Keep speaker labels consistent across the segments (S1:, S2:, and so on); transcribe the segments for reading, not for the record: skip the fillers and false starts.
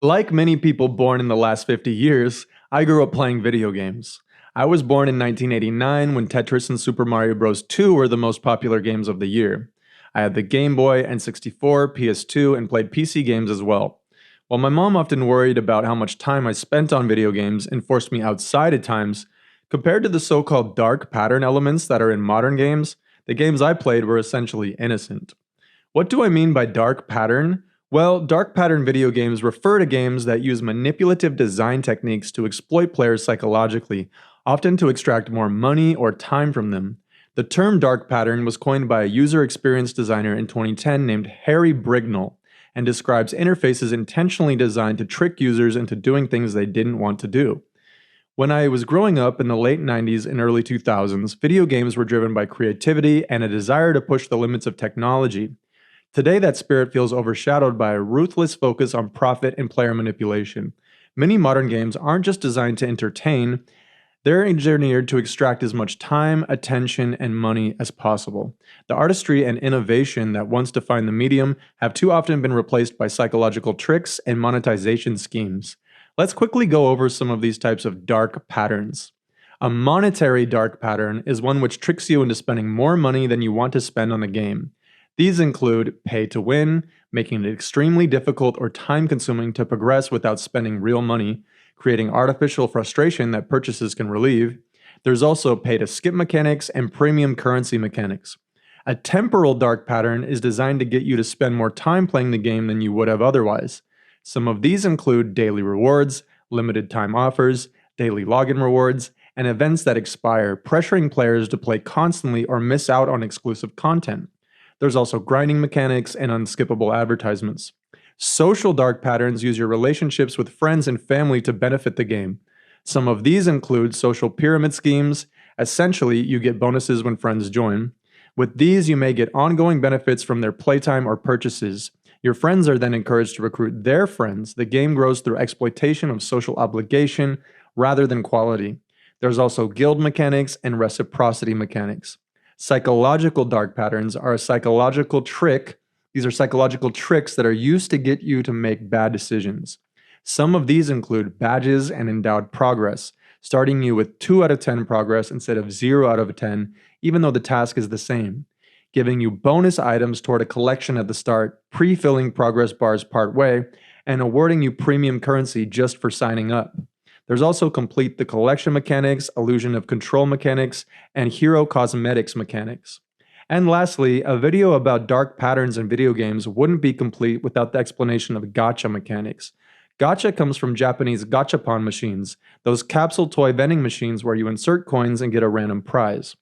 S1: Like many people born in the last 50 years, I grew up playing video games. I was born in 1989 when Tetris and Super Mario Bros. 2 were the most popular games of the year. I had the Game Boy, N64, PS2, and played PC games as well. While my mom often worried about how much time I spent on video games and forced me outside at times, compared to the so called dark pattern elements that are in modern games, the games I played were essentially innocent. What do I mean by dark pattern? Well, dark pattern video games refer to games that use manipulative design techniques to exploit players psychologically, often to extract more money or time from them. The term dark pattern was coined by a user experience designer in 2010 named Harry Brignall and describes interfaces intentionally designed to trick users into doing things they didn't want to do. When I was growing up in the late 90s and early 2000s, video games were driven by creativity and a desire to push the limits of technology. Today, that spirit feels overshadowed by a ruthless focus on profit and player manipulation. Many modern games aren't just designed to entertain, they're engineered to extract as much time, attention, and money as possible. The artistry and innovation that once defined the medium have too often been replaced by psychological tricks and monetization schemes. Let's quickly go over some of these types of dark patterns. A monetary dark pattern is one which tricks you into spending more money than you want to spend on the game. These include pay to win, making it extremely difficult or time-consuming to progress without spending real money, creating artificial frustration that purchases can relieve. There's also pay to skip mechanics and premium currency mechanics. A temporal dark pattern is designed to get you to spend more time playing the game than you would have otherwise. Some of these include daily rewards, limited time offers, daily login rewards, and events that expire, pressuring players to play constantly or miss out on exclusive content. There's also grinding mechanics and unskippable advertisements. Social dark patterns use your relationships with friends and family to benefit the game. Some of these include social pyramid schemes. Essentially, you get bonuses when friends join. With these, you may get ongoing benefits from their playtime or purchases. Your friends are then encouraged to recruit their friends. The game grows through exploitation of social obligation rather than quality. There's also guild mechanics and reciprocity mechanics. Psychological dark patterns are a psychological trick. These are psychological tricks that are used to get you to make bad decisions. Some of these include badges and endowed progress, starting you with 2 out of 10 progress instead of 0 out of 10, even though the task is the same. Giving you bonus items toward a collection at the start, pre-filling progress bars part way, and awarding you premium currency just for signing up. There's also complete the collection mechanics, illusion of control mechanics, and hero cosmetics mechanics. And lastly, a video about dark patterns in video games wouldn't be complete without the explanation of gacha mechanics. Gacha comes from Japanese gachapon machines, those capsule toy vending machines where you insert coins and get a random prize.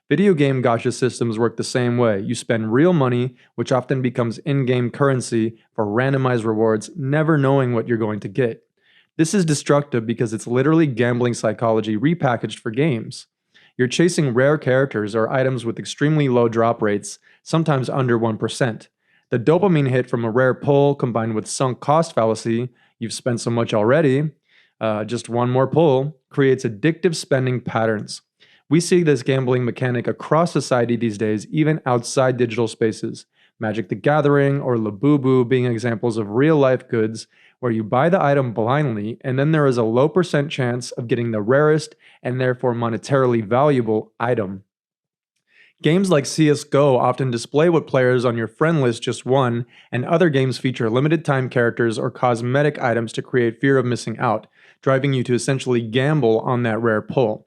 S1: Video game gacha systems work the same way. You spend real money, which often becomes in-game currency, for randomized rewards, never knowing what you're going to get. This is destructive because it's literally gambling psychology repackaged for games. You're chasing rare characters or items with extremely low drop rates, sometimes under 1%. The dopamine hit from a rare pull combined with sunk cost fallacy, you've spent so much already, just one more pull, creates addictive spending patterns. We see this gambling mechanic across society these days, even outside digital spaces. Magic the Gathering or Labubu being examples of real-life goods where you buy the item blindly and then there is a low percent chance of getting the rarest and therefore monetarily valuable item. Games like CSGO often display what players on your friend list just won, and other games feature limited time characters or cosmetic items to create fear of missing out, driving you to essentially gamble on that rare pull.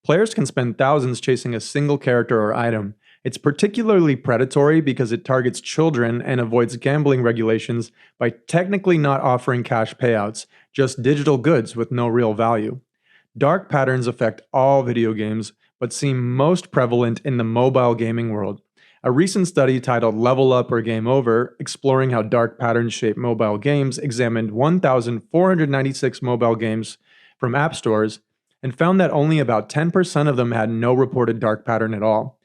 S1: Players can spend thousands chasing a single character or item. It's particularly predatory because it targets children and avoids gambling regulations by technically not offering cash payouts, just digital goods with no real value. Dark patterns affect all video games, but seem most prevalent in the mobile gaming world. A recent study titled Level Up or Game Over, exploring how dark patterns shape mobile games, examined 1,496 mobile games from app stores and found that only about 10% of them had no reported dark pattern at all.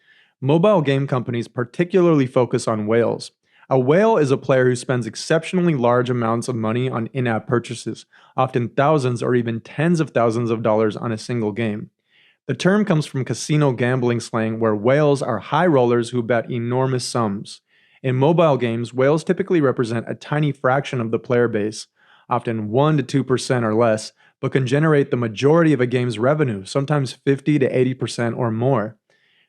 S1: Mobile game companies particularly focus on whales. A whale is a player who spends exceptionally large amounts of money on in-app purchases, often thousands or even tens of thousands of dollars on a single game. The term comes from casino gambling slang where whales are high rollers who bet enormous sums. In mobile games, whales typically represent a tiny fraction of the player base, often 1 to 2% or less, but can generate the majority of a game's revenue, sometimes 50 to 80% or more.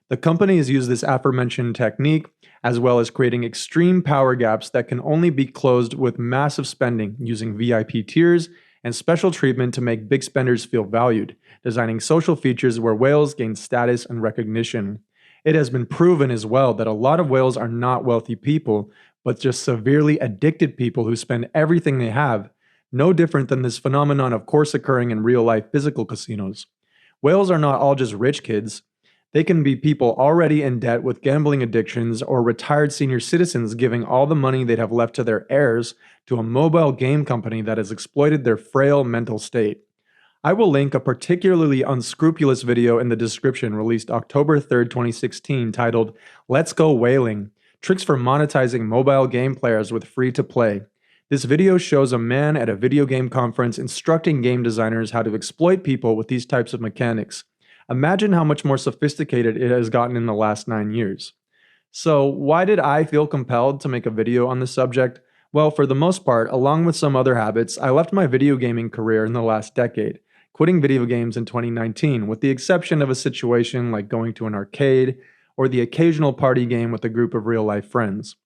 S1: The companies use this aforementioned technique, as well as creating extreme power gaps that can only be closed with massive spending, using VIP tiers and special treatment to make big spenders feel valued, designing social features where whales gain status and recognition. It has been proven as well that a lot of whales are not wealthy people, but just severely addicted people who spend everything they have, no different than this phenomenon of course occurring in real-life physical casinos. Whales are not all just rich kids. They can be people already in debt with gambling addictions or retired senior citizens giving all the money they'd have left to their heirs to a mobile game company that has exploited their frail mental state. I will link a particularly unscrupulous video in the description released October 3rd, 2016 titled Let's Go Whaling, Tricks for Monetizing Mobile Game Players with Free to Play. This video shows a man at a video game conference instructing game designers how to exploit people with these types of mechanics. Imagine how much more sophisticated it has gotten in the last 9 years. So, why did I feel compelled to make a video on this subject? Well, for the most part, along with some other habits, I left my video gaming career in the last decade, quitting video games in 2019, with the exception of a situation like going to an arcade or the occasional party game with a group of real-life friends.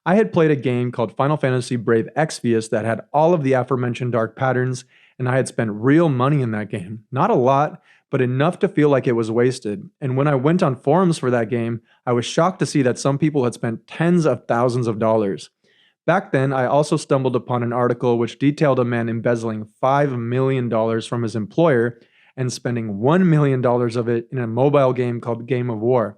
S1: I had played a game called Final Fantasy Brave Exvius that had all of the aforementioned dark patterns, and I had spent real money in that game. Not a lot, but enough to feel like it was wasted. And when I went on forums for that game, I was shocked to see that some people had spent tens of thousands of dollars. Back then, I also stumbled upon an article which detailed a man embezzling $5 million from his employer and spending $1 million of it in a mobile game called Game of War.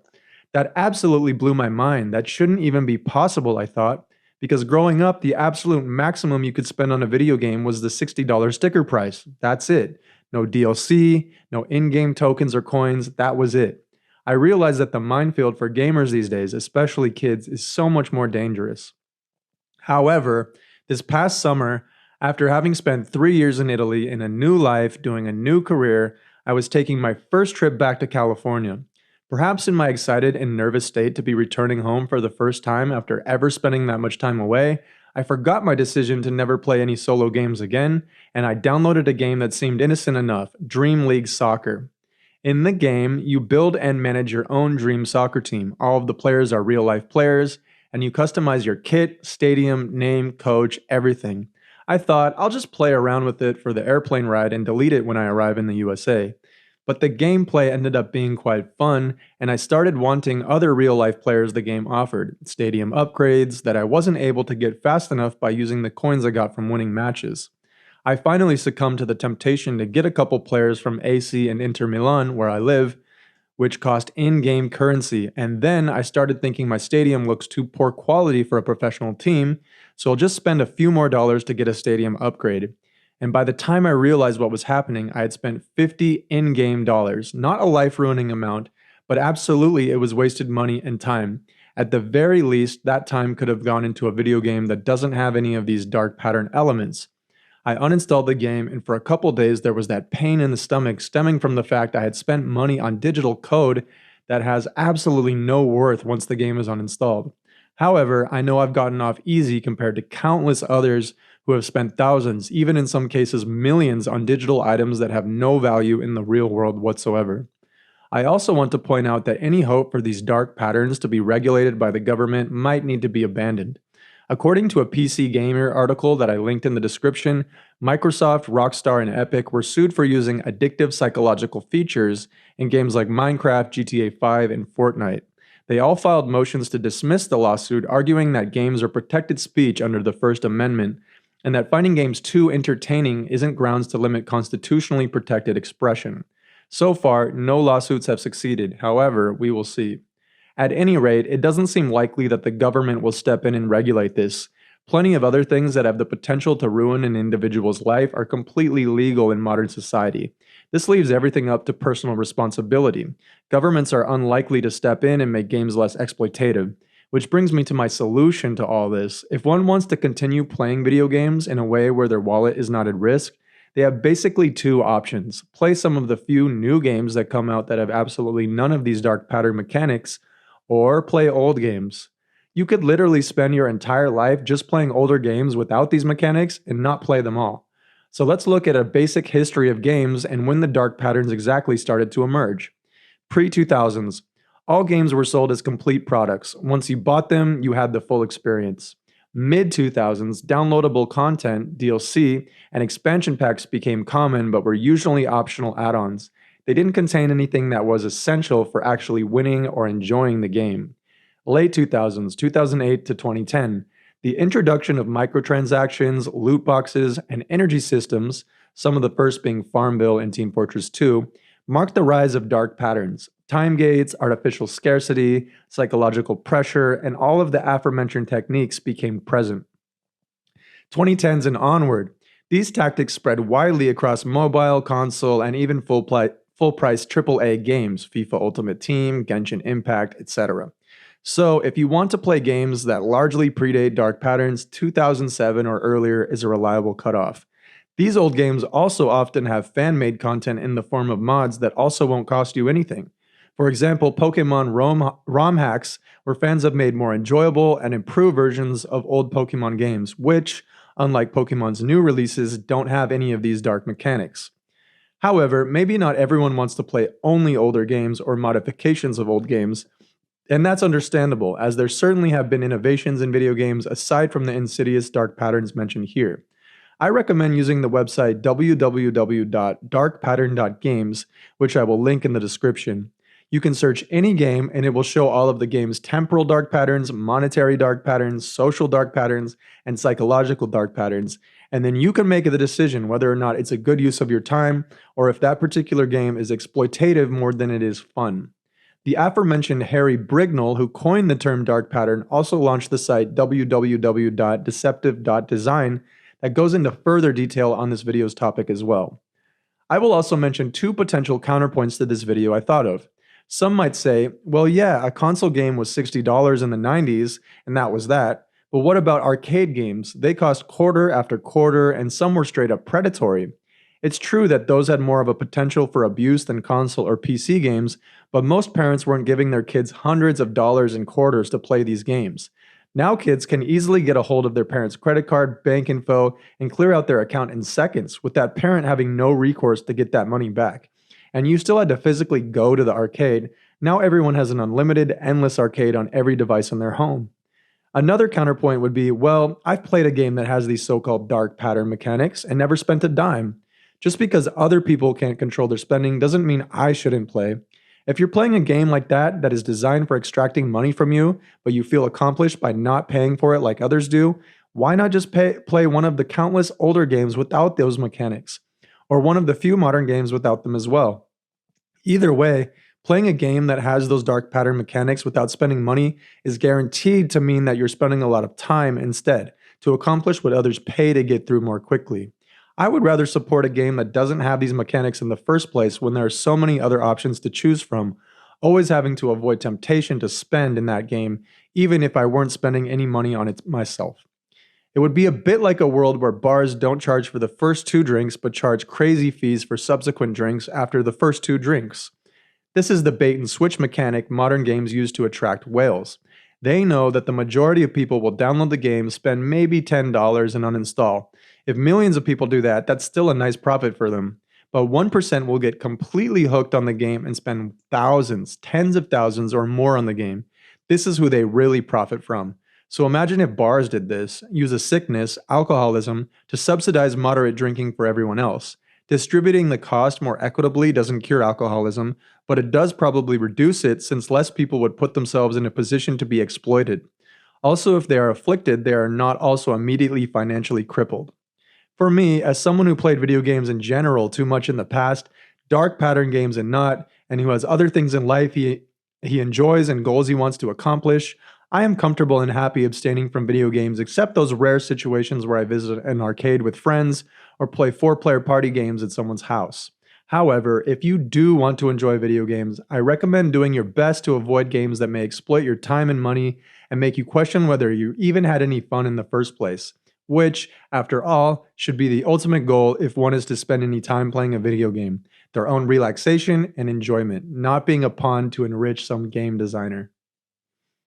S1: That absolutely blew my mind. That shouldn't even be possible, I thought, because growing up, the absolute maximum you could spend on a video game was the $60 sticker price. That's it. No DLC, no in-game tokens or coins, that was it. I realized that the minefield for gamers these days, especially kids, is so much more dangerous. However, this past summer, after having spent 3 years in Italy in a new life, doing a new career, I was taking my first trip back to California. Perhaps in my excited and nervous state to be returning home for the first time after ever spending that much time away, I forgot my decision to never play any solo games again, and I downloaded a game that seemed innocent enough, Dream League Soccer. In the game, you build and manage your own dream soccer team. All of the players are real-life players, and you customize your kit, stadium, name, coach, everything. I thought, I'll just play around with it for the airplane ride and delete it when I arrive in the USA. But the gameplay ended up being quite fun, and I started wanting other real-life players the game offered, stadium upgrades that I wasn't able to get fast enough by using the coins I got from winning matches. I finally succumbed to the temptation to get a couple players from AC and Inter Milan, where I live, which cost in-game currency, and then I started thinking my stadium looks too poor quality for a professional team, so I'll just spend a few more dollars to get a stadium upgrade. And by the time I realized what was happening, I had spent $50 in-game dollars. Not a life-ruining amount, but absolutely it was wasted money and time. At the very least, that time could have gone into a video game that doesn't have any of these dark pattern elements. I uninstalled the game, and for a couple days there was that pain in the stomach stemming from the fact I had spent money on digital code that has absolutely no worth once the game is uninstalled. However, I know I've gotten off easy compared to countless others who have spent thousands, even in some cases millions, on digital items that have no value in the real world whatsoever. I also want to point out that any hope for these dark patterns to be regulated by the government might need to be abandoned. According to a PC Gamer article that I linked in the description, Microsoft, Rockstar, and Epic were sued for using addictive psychological features in games like Minecraft, GTA 5, and Fortnite. They all filed motions to dismiss the lawsuit, arguing that games are protected speech under the First Amendment, and that finding games too entertaining isn't grounds to limit constitutionally protected expression. So far, no lawsuits have succeeded. However, we will see. At any rate, it doesn't seem likely that the government will step in and regulate this. Plenty of other things that have the potential to ruin an individual's life are completely legal in modern society. This leaves everything up to personal responsibility. Governments are unlikely to step in and make games less exploitative. Which brings me to my solution to all this. If one wants to continue playing video games in a way where their wallet is not at risk, they have basically two options. Play some of the few new games that come out that have absolutely none of these dark pattern mechanics, or play old games. You could literally spend your entire life just playing older games without these mechanics and not play them all. So let's look at a basic history of games and when the dark patterns exactly started to emerge. Pre-2000s, all games were sold as complete products. Once you bought them, you had the full experience. Mid-2000s, downloadable content, DLC, and expansion packs became common but were usually optional add-ons. They didn't contain anything that was essential for actually winning or enjoying the game. Late 2000s, 2008 to 2010, the introduction of microtransactions, loot boxes, and energy systems, some of the first being Farmville and Team Fortress 2, marked the rise of dark patterns. Time gates, artificial scarcity, psychological pressure, and all of the aforementioned techniques became present. 2010s and onward, these tactics spread widely across mobile, console, and even full-price AAA games, FIFA Ultimate Team, Genshin Impact, etc. So, if you want to play games that largely predate dark patterns, 2007 or earlier is a reliable cutoff. These old games also often have fan-made content in the form of mods that also won't cost you anything. For example, Pokemon ROM hacks, where fans have made more enjoyable and improved versions of old Pokemon games, which, unlike Pokemon's new releases, don't have any of these dark mechanics. However, maybe not everyone wants to play only older games or modifications of old games, and that's understandable, as there certainly have been innovations in video games aside from the insidious dark patterns mentioned here. I recommend using the website www.darkpattern.games, which I will link in the description. You can search any game and it will show all of the game's temporal dark patterns, monetary dark patterns, social dark patterns, and psychological dark patterns, and then you can make the decision whether or not it's a good use of your time or if that particular game is exploitative more than it is fun. The aforementioned Harry Brignall, who coined the term dark pattern, also launched the site www.deceptive.design that goes into further detail on this video's topic as well. I will also mention two potential counterpoints to this video I thought of. Some might say, well yeah, a console game was $60 in the 90s, and that was that. But what about arcade games? They cost quarter after quarter, and some were straight up predatory. It's true that those had more of a potential for abuse than console or PC games, but most parents weren't giving their kids hundreds of dollars in quarters to play these games. Now kids can easily get a hold of their parents' credit card, bank info, and clear out their account in seconds, with that parent having no recourse to get that money back. And you still had to physically go to the arcade. Now everyone has an unlimited, endless arcade on every device in their home. Another counterpoint would be, well, I've played a game that has these so-called dark pattern mechanics and never spent a dime. Just because other people can't control their spending doesn't mean I shouldn't play. If you're playing a game like that is designed for extracting money from you, but you feel accomplished by not paying for it like others do, why not just play one of the countless older games without those mechanics? Or one of the few modern games without them as well? Either way, playing a game that has those dark pattern mechanics without spending money is guaranteed to mean that you're spending a lot of time instead to accomplish what others pay to get through more quickly. I would rather support a game that doesn't have these mechanics in the first place when there are so many other options to choose from, always having to avoid temptation to spend in that game, even if I weren't spending any money on it myself. It would be a bit like a world where bars don't charge for the first 2 drinks but charge crazy fees for subsequent drinks after the first 2 drinks. This is the bait and switch mechanic modern games use to attract whales. They know that the majority of people will download the game, spend maybe $10 and uninstall. If millions of people do that, that's still a nice profit for them. But 1% will get completely hooked on the game and spend thousands, tens of thousands or more on the game. This is who they really profit from. So imagine if bars did this, use a sickness, alcoholism, to subsidize moderate drinking for everyone else. Distributing the cost more equitably doesn't cure alcoholism, but it does probably reduce it since less people would put themselves in a position to be exploited. Also, if they are afflicted, they are not also immediately financially crippled. For me, as someone who played video games in general too much in the past, dark pattern games and not, and who has other things in life he enjoys and goals he wants to accomplish, I am comfortable and happy abstaining from video games except those rare situations where I visit an arcade with friends or play 4-player party games at someone's house. However, if you do want to enjoy video games, I recommend doing your best to avoid games that may exploit your time and money and make you question whether you even had any fun in the first place. Which, after all, should be the ultimate goal if one is to spend any time playing a video game, their own relaxation and enjoyment, not being a pawn to enrich some game designer.